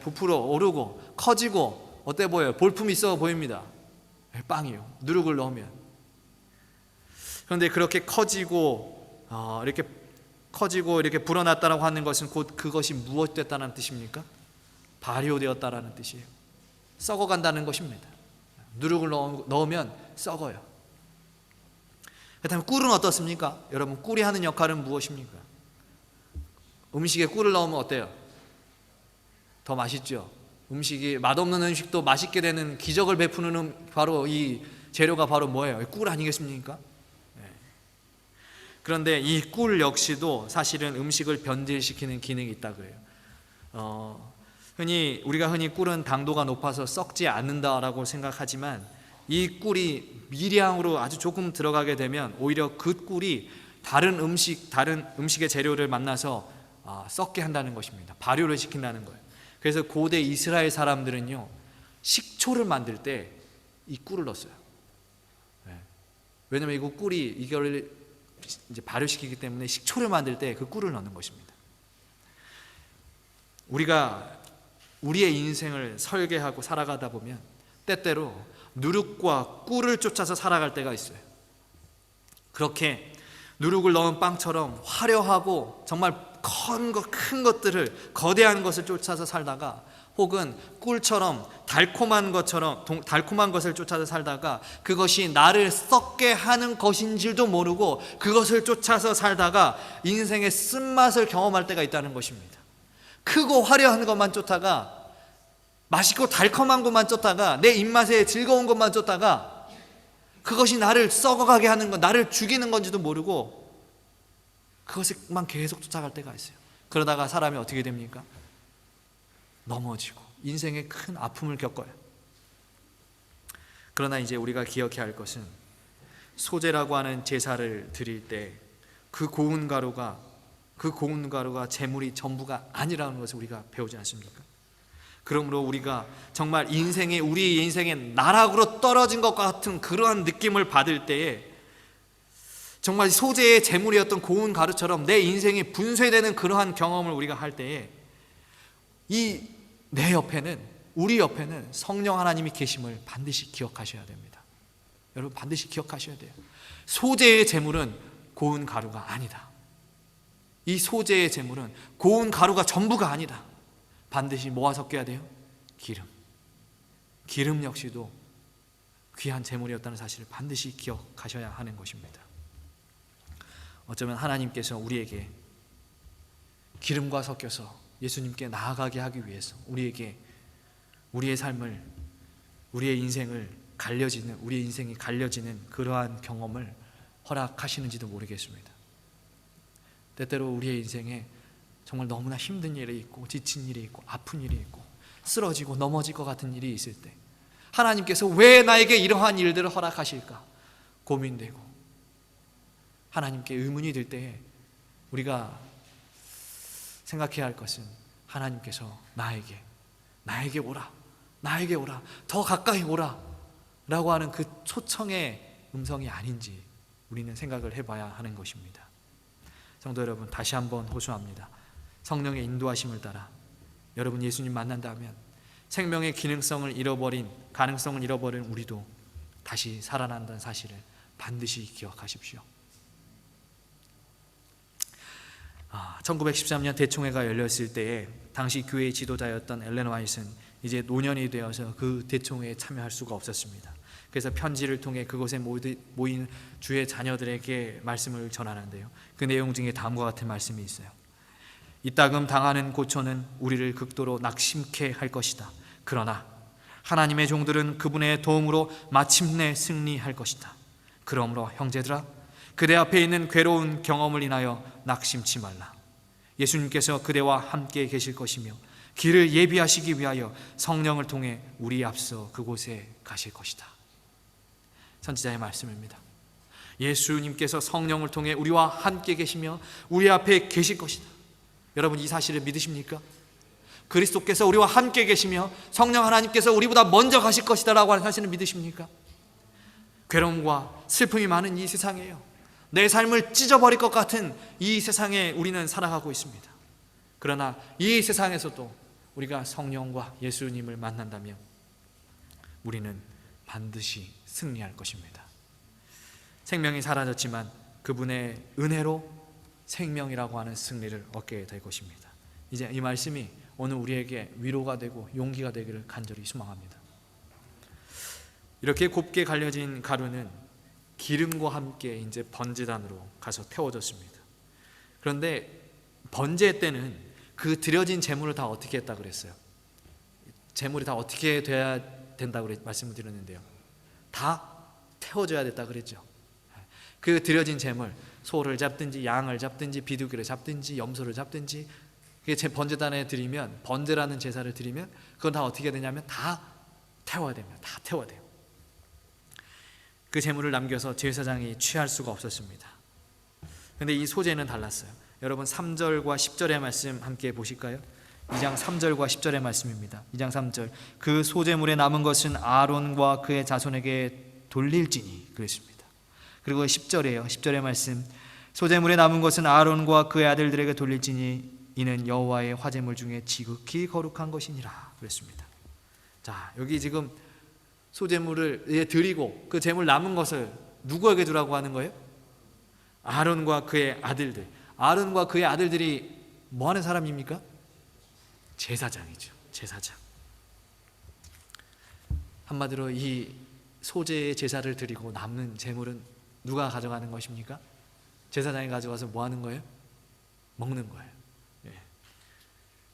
부풀어 오르고 커지고 어때 보여요? 볼품이 있어 보입니다. 빵이요, 누룩을 넣으면. 그런데 그렇게 커지고 이렇게 불어났다라고 하는 것은 곧 그것이 무엇됐다는 뜻입니까? 발효되었다라는 뜻이에요. 썩어간다는 것입니다. 누룩을 넣으면 썩어요. 그렇다면 꿀은 어떻습니까? 여러분, 꿀이 하는 역할은 무엇입니까? 음식에 꿀을 넣으면 어때요? 더 맛있죠. 음식이, 맛없는 음식도 맛있게 되는 기적을 베푸는 바로 이 재료가 바로 뭐예요? 꿀 아니겠습니까? 네. 그런데 이 꿀 역시도 사실은 음식을 변질시키는 기능이 있다 그래요. 우리가 흔히 꿀은 당도가 높아서 썩지 않는다라고 생각하지만 이 꿀이 미량으로 아주 조금 들어가게 되면 오히려 그 꿀이 다른 음식의 재료를 만나서 썩게 한다는 것입니다. 발효를 시킨다는 거예요. 그래서 고대 이스라엘 사람들은요, 식초를 만들 때 이 꿀을 넣었어요. 왜냐면 이거 꿀이 이걸 이제 발효시키기 때문에 식초를 만들 때 그 꿀을 넣는 것입니다. 우리가 우리의 인생을 설계하고 살아가다 보면 때때로 누룩과 꿀을 쫓아서 살아갈 때가 있어요. 그렇게 누룩을 넣은 빵처럼 화려하고 정말 큰 것들을, 거대한 것을 쫓아서 살다가, 혹은 꿀처럼 달콤한 것을 쫓아서 살다가 그것이 나를 썩게 하는 것인 줄도 모르고 그것을 쫓아서 살다가 인생의 쓴맛을 경험할 때가 있다는 것입니다. 크고 화려한 것만 쫓다가, 맛있고 달콤한 것만 쫓다가, 내 입맛에 즐거운 것만 쫓다가 그것이 나를 썩어가게 하는 것, 나를 죽이는 건지도 모르고 그것만 계속 쫓아갈 때가 있어요. 그러다가 사람이 어떻게 됩니까? 넘어지고 인생의 큰 아픔을 겪어요. 그러나 이제 우리가 기억해야 할 것은, 소제라고 하는 제사를 드릴 때 그 고운 가루가 재물이 전부가 아니라는 것을 우리가 배우지 않습니까? 그러므로 우리가 정말 우리의 인생에 나락으로 떨어진 것 같은 그러한 느낌을 받을 때에, 정말 소제의 재물이었던 고운 가루처럼 내 인생이 분쇄되는 그러한 경험을 우리가 할 때에, 우리 옆에는 성령 하나님이 계심을 반드시 기억하셔야 됩니다. 여러분, 반드시 기억하셔야 돼요. 소제의 재물은 고운 가루가 아니다. 이 소제의 재물은 고운 가루가 전부가 아니다. 반드시 뭐가 섞여야 돼요? 기름 역시도 귀한 재물이었다는 사실을 반드시 기억하셔야 하는 것입니다. 어쩌면 하나님께서 우리에게 기름과 섞여서 예수님께 나아가게 하기 위해서 우리에게 우리의 삶을, 우리의 인생이 갈려지는 그러한 경험을 허락하시는지도 모르겠습니다. 때때로 우리의 인생에 정말 너무나 힘든 일이 있고, 지친 일이 있고, 아픈 일이 있고, 쓰러지고 넘어질 것 같은 일이 있을 때 하나님께서 왜 나에게 이러한 일들을 허락하실까 고민되고 하나님께 의문이 들 때에 우리가 생각해야 할 것은, 하나님께서 나에게 오라, 더 가까이 오라 라고 하는 그 초청의 음성이 아닌지 우리는 생각을 해봐야 하는 것입니다. 성도 여러분, 다시 한번 호소합니다. 성령의 인도하심을 따라 여러분 예수님 만난다면 생명의 가능성을 잃어버린 우리도 다시 살아난다는 사실을 반드시 기억하십시오. 1913년 대총회가 열렸을 때에 당시 교회의 지도자였던 엘렌 화이트는 이제 노년이 되어서 그 대총회에 참여할 수가 없었습니다. 그래서 편지를 통해 그곳에 모인 주의 자녀들에게 말씀을 전하는데요, 그 내용 중에 다음과 같은 말씀이 있어요. 이따금 당하는 고초는 우리를 극도로 낙심케 할 것이다. 그러나 하나님의 종들은 그분의 도움으로 마침내 승리할 것이다. 그러므로 형제들아, 그대 앞에 있는 괴로운 경험을 인하여 낙심치 말라. 예수님께서 그대와 함께 계실 것이며 길을 예비하시기 위하여 성령을 통해 우리 앞서 그곳에 가실 것이다. 선지자의 말씀입니다. 예수님께서 성령을 통해 우리와 함께 계시며 우리 앞에 계실 것이다. 여러분, 이 사실을 믿으십니까? 그리스도께서 우리와 함께 계시며 성령 하나님께서 우리보다 먼저 가실 것이다 라고 하는 사실을 믿으십니까? 괴로움과 슬픔이 많은 이 세상에요, 내 삶을 찢어버릴 것 같은 이 세상에 우리는 살아가고 있습니다. 그러나 이 세상에서도 우리가 성령과 예수님을 만난다면 우리는 반드시 승리할 것입니다. 생명이 사라졌지만 그분의 은혜로 생명이라고 하는 승리를 얻게 될 것입니다. 이제 이 말씀이 오늘 우리에게 위로가 되고 용기가 되기를 간절히 소망합니다. 이렇게 곱게 갈려진 가루는 기름과 함께 이제 번제단으로 가서 태워졌습니다. 그런데 번제 때는 그 드려진 제물을 다 어떻게 했다 그랬어요? 제물이 다 어떻게 돼야 된다고 말씀을 드렸는데요, 다 태워져야 됐다 그랬죠. 그 드려진 제물, 소를 잡든지 양을 잡든지 비둘기를 잡든지 염소를 잡든지 그게 제 번제단에 드리면, 번제라는 제사를 드리면 그건 다 어떻게 되냐면 다 태워야 됩니다. 다 태워야 돼요. 그 제물을 남겨서 제사장이 취할 수가 없었습니다. 근데 이 소제는 달랐어요. 여러분 3절과 10절의 말씀 함께 보실까요? 2장 3절과 10절의 말씀입니다. 2장 3절, 그 소제물에 남은 것은 아론과 그의 자손에게 돌릴지니 그랬습니다. 그리고 10절이에요. 10절의 말씀, 소제물에 남은 것은 아론과 그의 아들들에게 돌릴지니 이는 여호와의 화제물 중에 지극히 거룩한 것이니라 그랬습니다. 자, 여기 지금 소제물을 드리고 그 제물 남은 것을 누구에게 두라고 하는 거예요? 아론과 그의 아들들. 아론과 그의 아들들이 뭐 하는 사람입니까? 제사장이죠. 제사장. 한마디로 이 소제의 제사를 드리고 남는 제물은 누가 가져가는 것입니까? 제사장이 가져가서 뭐 하는 거예요? 먹는 거예요. 예.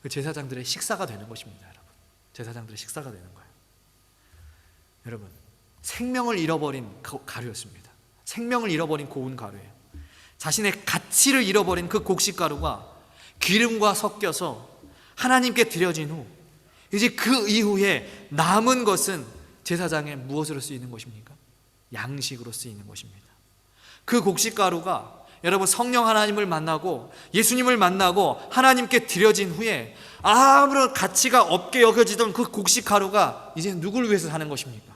그 제사장들의 식사가 되는 것입니다, 여러분. 제사장들의 식사가 되는 거예요. 여러분, 생명을 잃어버린 가루였습니다. 생명을 잃어버린 고운 가루예요. 자신의 가치를 잃어버린 그 곡식가루가 기름과 섞여서 하나님께 드려진 후 이제 그 이후에 남은 것은 제사장의 무엇으로 쓰이는 것입니까? 양식으로 쓰이는 것입니다. 그 곡식가루가 여러분 성령 하나님을 만나고 예수님을 만나고 하나님께 드려진 후에 아무런 가치가 없게 여겨지던 그 곡식가루가 이제 누구를 위해서 사는 것입니까?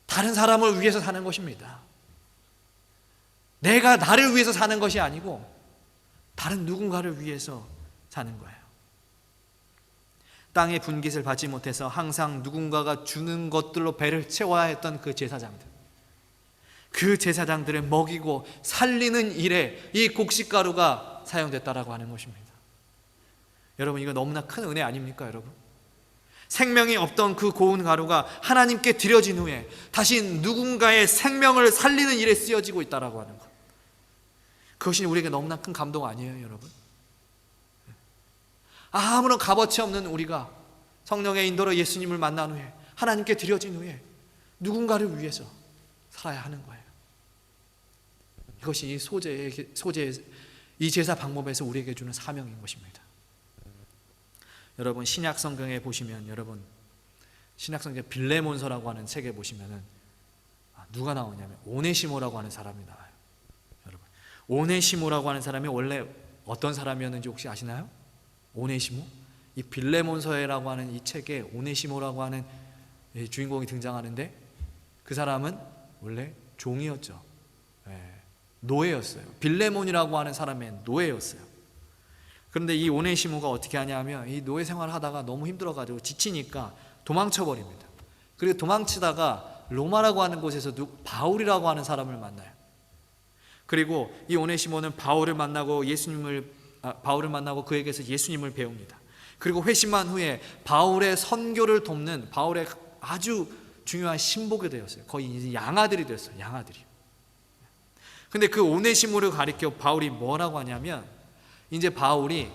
다른 사람을 위해서 사는 것입니다. 내가 나를 위해서 사는 것이 아니고 다른 누군가를 위해서 사는 거예요. 땅의 분깃을 받지 못해서 항상 누군가가 주는 것들로 배를 채워야 했던 그 제사장들, 그 제사장들을 먹이고 살리는 일에 이 곡식가루가 사용됐다라고 하는 것입니다. 여러분, 이거 너무나 큰 은혜 아닙니까, 여러분? 생명이 없던 그 고운 가루가 하나님께 드려진 후에 다시 누군가의 생명을 살리는 일에 쓰여지고 있다라고 하는 것. 그것이 우리에게 너무나 큰 감동 아니에요, 여러분? 아무런 값어치 없는 우리가 성령의 인도로 예수님을 만난 후에 하나님께 드려진 후에 누군가를 위해서 살아야 하는 거예요. 이것이 이 소제의 이 제사 방법에서 우리에게 주는 사명인 것입니다. 여러분, 신약 성경에 보시면, 여러분 신약 성경 빌레몬서라고 하는 책에 보시면은 누가 나오냐면 오네시모라고 하는 사람이 나와요. 여러분, 오네시모라고 하는 사람이 원래 어떤 사람이었는지 혹시 아시나요? 오네시모? 이 빌레몬서라고 하는 이 책에 오네시모라고 하는 주인공이 등장하는데 그 사람은 원래 종이었죠. 노예였어요. 빌레몬이라고 하는 사람의 노예였어요. 그런데 이 오네시모가 어떻게 하냐면 이 노예 생활을 하다가 너무 힘들어가지고 지치니까 도망쳐 버립니다. 그리고 도망치다가 로마라고 하는 곳에서 바울이라고 하는 사람을 만나요. 그리고 이 오네시모는 바울을 만나고 그에게서 예수님을 배웁니다. 그리고 회심한 후에 바울의 선교를 돕는 바울의 아주 중요한 신복이 되었어요. 거의 이제 양아들이 되었어요. 양아들이. 근데 그 오네시모를 가리켜 바울이 뭐라고 하냐면, 이제 바울이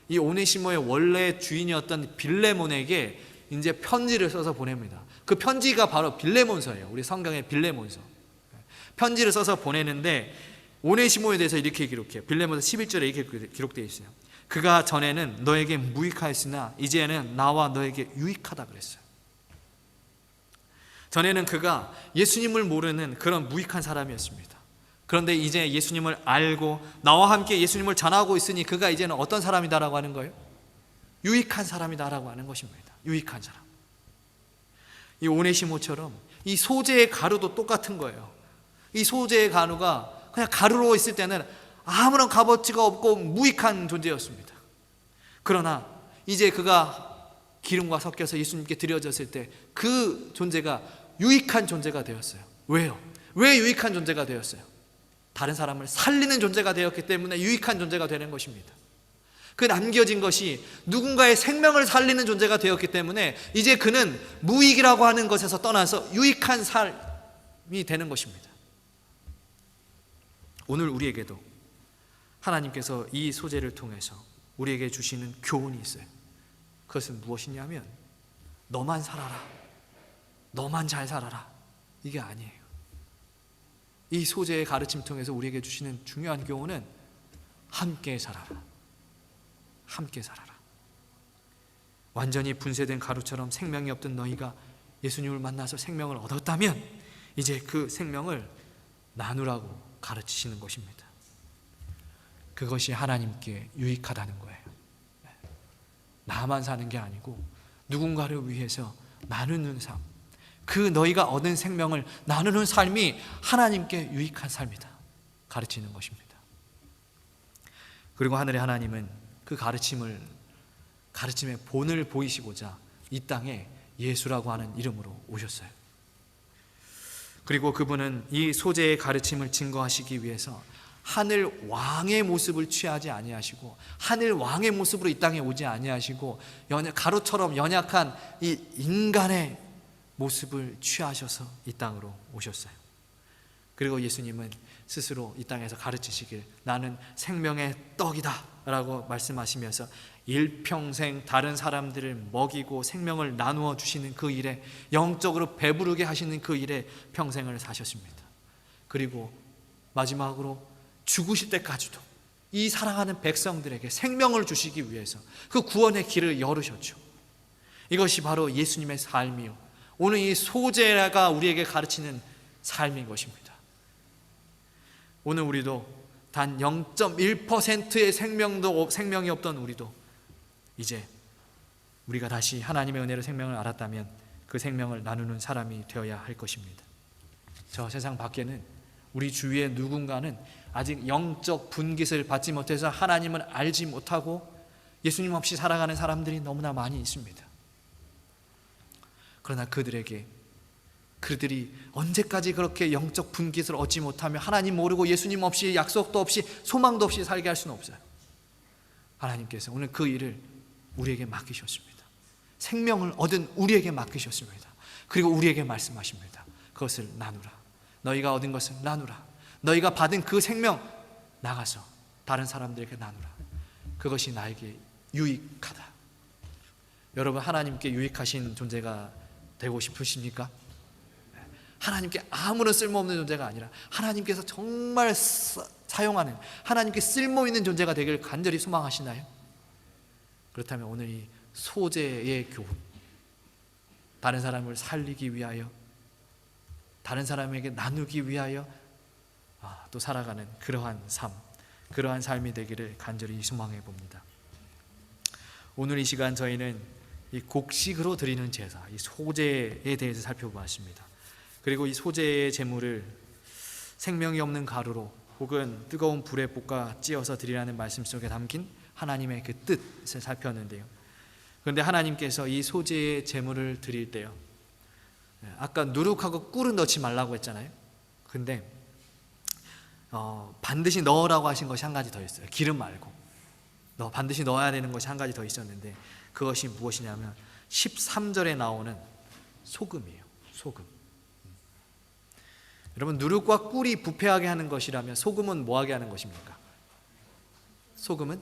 이 오네시모의 원래 주인이었던 빌레몬에게 이제 편지를 써서 보냅니다. 그 편지가 바로 빌레몬서예요. 우리 성경의 빌레몬서. 편지를 써서 보내는데 오네시모에 대해서 이렇게 기록해요. 빌레몬서 11절에 이렇게 기록되어 있어요. 그가 전에는 너에게 무익하였으나 이제는 나와 너에게 유익하다 그랬어요. 전에는 그가 예수님을 모르는 그런 무익한 사람이었습니다. 그런데 이제 예수님을 알고 나와 함께 예수님을 전하고 있으니 그가 이제는 어떤 사람이다라고 하는 거예요? 유익한 사람이다라고 하는 것입니다. 유익한 사람. 이 오네시모처럼 이 소재의 가루도 똑같은 거예요. 이 소재의 가루가 그냥 가루로 있을 때는 아무런 값어치가 없고 무익한 존재였습니다. 그러나 이제 그가 기름과 섞여서 예수님께 드려졌을 때 그 존재가 유익한 존재가 되었어요. 왜요? 왜 유익한 존재가 되었어요? 다른 사람을 살리는 존재가 되었기 때문에 유익한 존재가 되는 것입니다. 그 남겨진 것이 누군가의 생명을 살리는 존재가 되었기 때문에 이제 그는 무익이라고 하는 것에서 떠나서 유익한 삶이 되는 것입니다. 오늘 우리에게도 하나님께서 이 소재를 통해서 우리에게 주시는 교훈이 있어요. 그것은 무엇이냐면 너만 살아라, 너만 잘 살아라, 이게 아니에요. 이 소재의 가르침 통해서 우리에게 주시는 중요한 교훈은 함께 살아라. 함께 살아라. 완전히 분쇄된 가루처럼 생명이 없던 너희가 예수님을 만나서 생명을 얻었다면 이제 그 생명을 나누라고 가르치시는 것입니다. 그것이 하나님께 유익하다는 거예요. 나만 사는 게 아니고 누군가를 위해서 나누는 삶, 그 너희가 얻은 생명을 나누는 삶이 하나님께 유익한 삶이다 가르치는 것입니다. 그리고 하늘의 하나님은 그 가르침의 본을 보이시고자 이 땅에 예수라고 하는 이름으로 오셨어요. 그리고 그분은 이 소재의 가르침을 증거하시기 위해서 하늘 왕의 모습을 취하지 아니하시고 하늘 왕의 모습으로 이 땅에 오지 아니하시고 가루처럼 연약한 이 인간의 모습을 취하셔서 이 땅으로 오셨어요. 그리고 예수님은 스스로 이 땅에서 가르치시길 나는 생명의 떡이다 라고 말씀하시면서 일평생 다른 사람들을 먹이고 생명을 나누어 주시는 그 일에, 영적으로 배부르게 하시는 그 일에 평생을 사셨습니다. 그리고 마지막으로 죽으실 때까지도 이 사랑하는 백성들에게 생명을 주시기 위해서 그 구원의 길을 열으셨죠. 이것이 바로 예수님의 삶이요, 오늘 이 소재가 우리에게 가르치는 삶인 것입니다. 오늘 우리도 단 0.1%의 생명이 없던 우리도 이제 우리가 다시 하나님의 은혜로 생명을 알았다면 그 생명을 나누는 사람이 되어야 할 것입니다. 저 세상 밖에는 우리 주위에 누군가는 아직 영적 분깃을 받지 못해서 하나님을 알지 못하고 예수님 없이 살아가는 사람들이 너무나 많이 있습니다. 그러나 그들이 언제까지 그렇게 영적 분깃을 얻지 못하며 하나님 모르고 예수님 없이 약속도 없이 소망도 없이 살게 할 수는 없어요. 하나님께서 오늘 그 일을 우리에게 맡기셨습니다. 생명을 얻은 우리에게 맡기셨습니다. 그리고 우리에게 말씀하십니다. 그것을 나누라. 너희가 얻은 것을 나누라. 너희가 받은 그 생명 나가서 다른 사람들에게 나누라. 그것이 나에게 유익하다. 여러분, 하나님께 유익하신 존재가 되고 싶으십니까? 하나님께 아무런 쓸모없는 존재가 아니라 하나님께서 정말 사용하는, 하나님께 쓸모있는 존재가 되길 간절히 소망하시나요? 그렇다면 오늘 이 소재의 교훈, 다른 사람을 살리기 위하여, 다른 사람에게 나누기 위하여 또 살아가는 그러한 삶이 되기를 간절히 소망해 봅니다. 오늘 이 시간 저희는 이 곡식으로 드리는 제사, 이 소재에 대해서 살펴보았습니다. 그리고 이 소재의 제물을 생명이 없는 가루로 혹은 뜨거운 불에 볶아 찌어서 드리라는 말씀 속에 담긴 하나님의 그 뜻을 살펴봤는데요. 그런데 하나님께서 이 소재의 제물을 드릴 때요, 아까 누룩하고 꿀은 넣지 말라고 했잖아요. 근데 반드시 넣으라고 하신 것이 한 가지 더 있어요. 기름 말고 반드시 넣어야 되는 것이 한 가지 더 있었는데, 그것이 무엇이냐면 13절에 나오는 소금이에요. 소금. 여러분, 누룩과 꿀이 부패하게 하는 것이라면 소금은 뭐하게 하는 것입니까? 소금은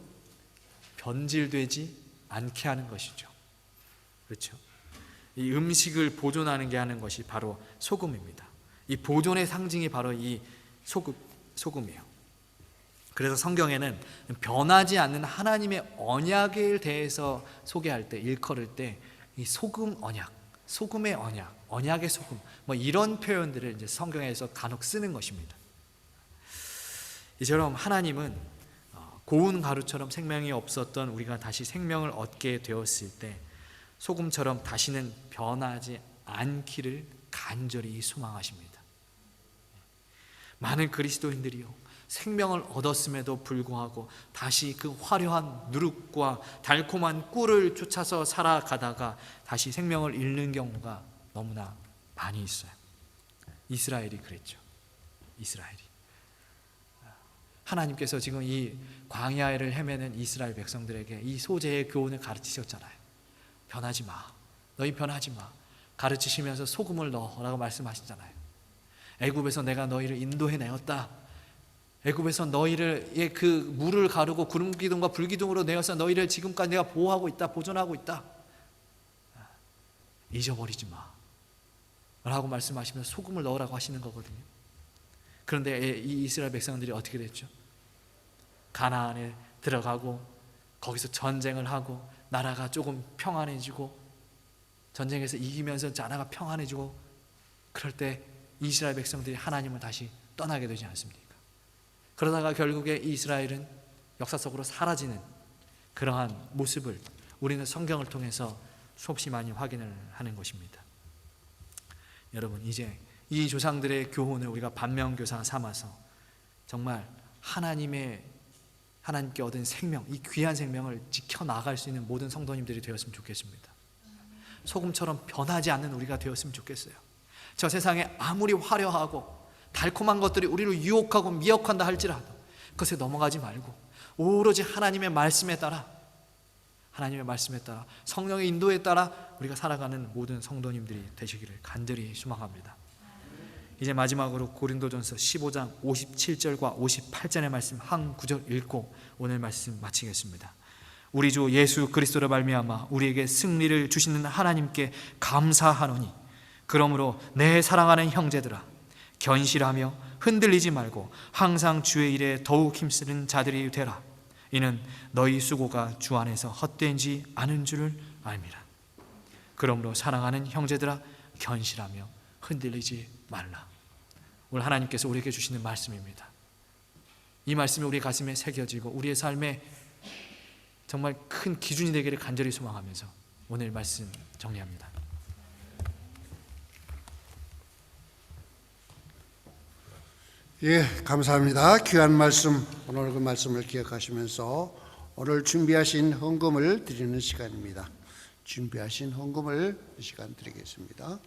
변질되지 않게 하는 것이죠. 그렇죠? 이 음식을 보존하는 게 하는 것이 바로 소금입니다. 이 보존의 상징이 바로 이 소금이에요. 그래서 성경에는 변하지 않는 하나님의 언약에 대해서 소개할 때, 일컬을 때 이 소금 언약, 소금의 언약, 언약의 소금, 이런 표현들을 이제 성경에서 간혹 쓰는 것입니다. 이처럼 하나님은 고운 가루처럼 생명이 없었던 우리가 다시 생명을 얻게 되었을 때 소금처럼 다시는 변하지 않기를 간절히 소망하십니다. 많은 그리스도인들이요, 생명을 얻었음에도 불구하고 다시 그 화려한 누룩과 달콤한 꿀을 쫓아서 살아가다가 다시 생명을 잃는 경우가 너무나 많이 있어요. 이스라엘이 그랬죠. 이스라엘이. 하나님께서 지금 이 광야를 헤매는 이스라엘 백성들에게 이 소재의 교훈을 가르치셨잖아요. 변하지 마. 너희 변하지 마. 가르치시면서 소금을 넣어라고 말씀하시잖아요. 애굽에서 내가 너희를 인도해내었다. 애굽에서 너희를 그 물을 가르고 구름 기둥과 불 기둥으로 내어서 너희를 지금까지 내가 보호하고 있다, 보존하고 있다. 잊어버리지 마 라고 말씀하시면서 소금을 넣으라고 하시는 거거든요. 그런데 이 이스라엘 백성들이 어떻게 됐죠? 가나안에 들어가고 거기서 전쟁을 하고 나라가 조금 평안해지고 전쟁에서 이기면서 나라가 평안해지고 그럴 때 이스라엘 백성들이 하나님을 다시 떠나게 되지 않습니까? 그러다가 결국에 이스라엘은 역사 속으로 사라지는 그러한 모습을 우리는 성경을 통해서 수없이 많이 확인을 하는 것입니다. 여러분, 이제 이 조상들의 교훈을 우리가 반면교사 삼아서 정말 하나님께 얻은 생명, 이 귀한 생명을 지켜나갈 수 있는 모든 성도님들이 되었으면 좋겠습니다. 소금처럼 변하지 않는 우리가 되었으면 좋겠어요. 저 세상에 아무리 화려하고 달콤한 것들이 우리를 유혹하고 미혹한다 할지라도 그것에 넘어가지 말고 오로지 하나님의 말씀에 따라 성령의 인도에 따라 우리가 살아가는 모든 성도님들이 되시기를 간절히 소망합니다. 이제 마지막으로 고린도전서 15장 57절과 58절의 말씀 한 구절 읽고 오늘 말씀 마치겠습니다. 우리 주 예수 그리스도로 말미암아 우리에게 승리를 주시는 하나님께 감사하노니 그러므로 내 사랑하는 형제들아 견실하며 흔들리지 말고 항상 주의 일에 더욱 힘쓰는 자들이 되라. 이는 너희 수고가 주 안에서 헛되지 않은 줄을 알미라. 그러므로 사랑하는 형제들아 견실하며 흔들리지 말라. 오늘 하나님께서 우리에게 주시는 말씀입니다. 이 말씀이 우리 가슴에 새겨지고 우리의 삶에 정말 큰 기준이 되기를 간절히 소망하면서 오늘 말씀 정리합니다. 예, 감사합니다. 귀한 말씀, 오늘 그 말씀을 기억하시면서 오늘 준비하신 헌금을 드리는 시간입니다. 준비하신 헌금을 이 시간 드리겠습니다.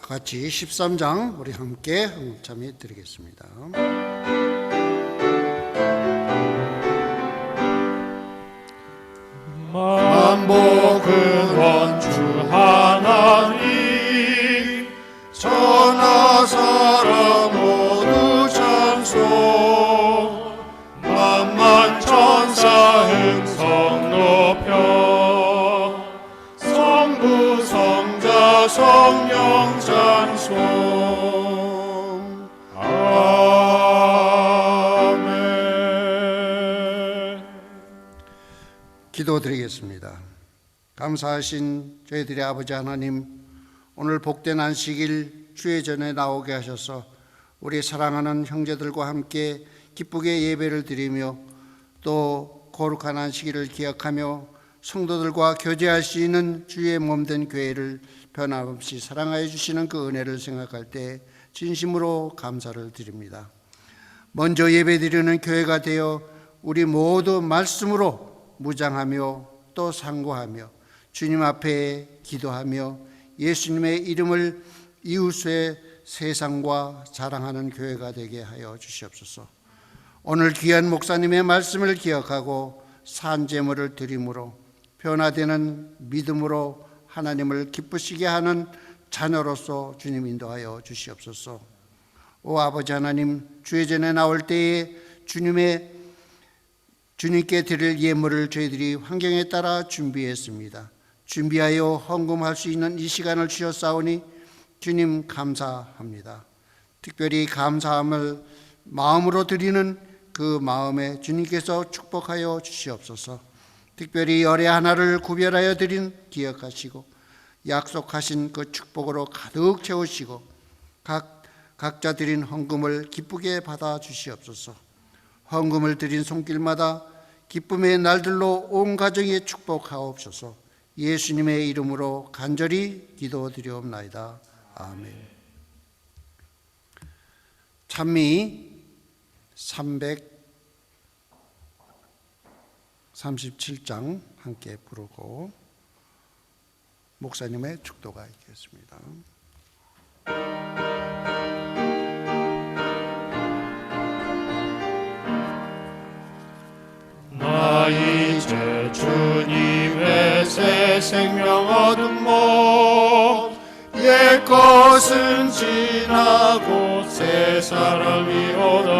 같이 13장 우리 함께 참여 드리겠습니다. 만복은 원주 하나님 천하 사람 모두 찬송 만만 천사 흥성 높여 성부 성자 성령 찬송 아멘. 기도드리겠습니다. 감사하신 저희들의 아버지 하나님, 오늘 복된 안식일 주의 전에 나오게 하셔서 우리 사랑하는 형제들과 함께 기쁘게 예배를 드리며 또 거룩한 안식일을 기억하며 성도들과 교제할 수 있는 주의 몸된 교회를 변함없이 사랑하여 주시는 그 은혜를 생각할 때 진심으로 감사를 드립니다. 먼저 예배드리는 교회가 되어 우리 모두 말씀으로 무장하며 또 상고하며 주님 앞에 기도하며 예수님의 이름을 이웃의 세상과 자랑하는 교회가 되게 하여 주시옵소서. 오늘 귀한 목사님의 말씀을 기억하고 산제물을 드림으로 변화되는 믿음으로 하나님을 기쁘시게 하는 자녀로서 주님 인도하여 주시옵소서. 오 아버지 하나님, 주의 전에 나올 때에 주님께 드릴 예물을 저희들이 환경에 따라 준비했습니다. 준비하여 헌금할 수 있는 이 시간을 주셨사오니 주님 감사합니다. 특별히 감사함을 마음으로 드리는 그 마음에 주님께서 축복하여 주시옵소서. 특별히 열애 하나를 구별하여 드린 기억하시고 약속하신 그 축복으로 가득 채우시고 각자 드린 헌금을 기쁘게 받아 주시옵소서. 헌금을 드린 손길마다 기쁨의 날들로 온 가정에 축복하옵소서. 예수님의 이름으로 간절히 기도드리옵나이다. 아멘. 찬미 337장 함께 부르고 목사님의 축도가 있겠습니다. 나 이제 주님의 새 생명 얻음모 옛것은 지나고 새 사람이로다.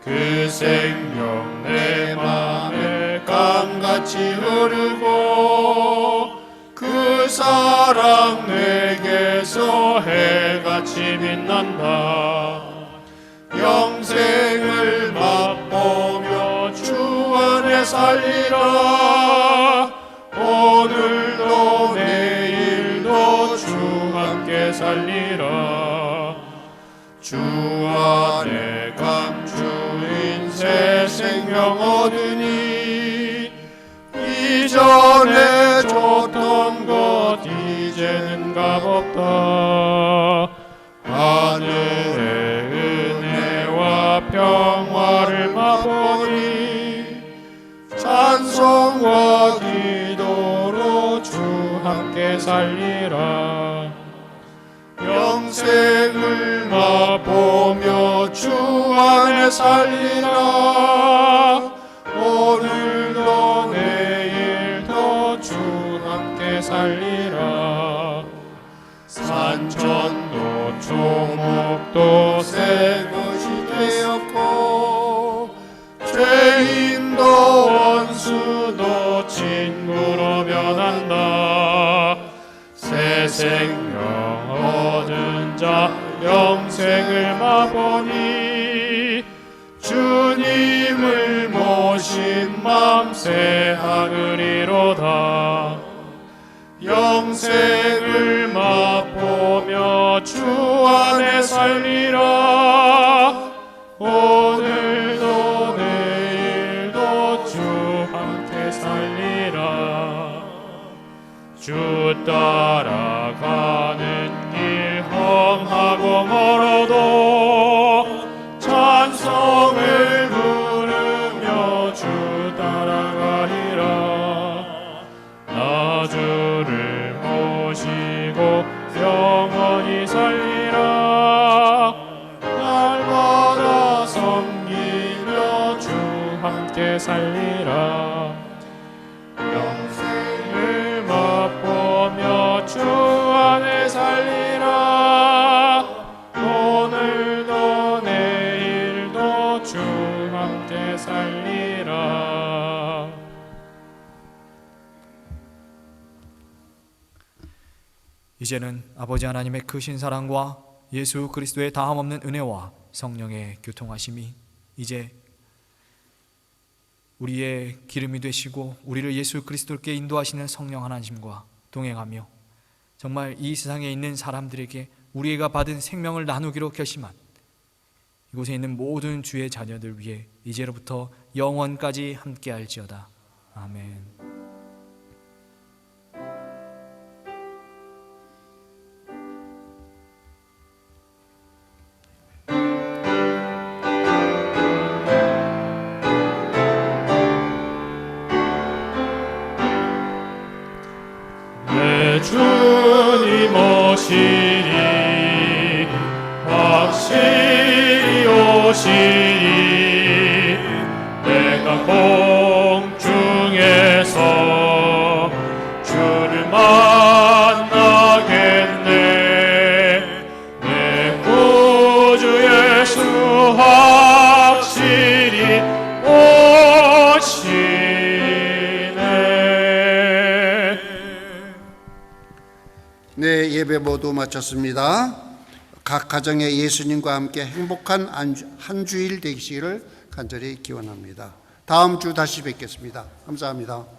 그 생명 내 맘에 강같이 흐르고 그 사랑 내게서 해같이 빛난다. 영생을 맛보며 주 안에 살리라. 오늘도 내일도 주 함께 살리라. 주 안에 감추인 새 생명 얻으니 이전에 줬던 것 이제는 값없다. 하늘의 은혜와 평화를 맛보니 찬송과 기도로 주 함께 살리라. 영생을 맛보며 주 안에 살리라. 오늘도 내일도 주 함께 살리라. 산천도 초목도 새 것이 되었고 죄인도 원수도 친구로 변한다. 새 생명 얻은 자 영생을 맛보니 주님을 모신 맘 새 하늘이로다. 영생을 맛보며 주 안에 살리라. 오늘도 내일도 주 함께 살리라. 주 따라가는 길 험하고 멀어도 찬송을 부르며 주 따라가리라. 나 주를 모시고 영원히 살리라. 날마다 섬기며 주 함께 살리라. 영생을 맛보며 주 안에 살리라. 오늘도 내일도 주 함께 살리라. 이제는 아버지 하나님의 크신 사랑과 예수 그리스도의 다함없는 은혜와 성령의 교통하심이 이제 우리의 기름이 되시고 우리를 예수 그리스도께 인도하시는 성령 하나님과 동행하며 정말 이 세상에 있는 사람들에게 우리가 받은 생명을 나누기로 결심한 이곳에 있는 모든 주의 자녀들 위해 이제로부터 영원까지 함께할지어다. 아멘. 주님 오시리 확실히 오시리. 내가 공중에서 주를 만나겠네. 내 구주 예수 확실히 오시네. 네, 예배 모두 마쳤습니다. 각 가정에 예수님과 함께 행복한 한 주일 되시기를 간절히 기원합니다. 다음 주 다시 뵙겠습니다. 감사합니다.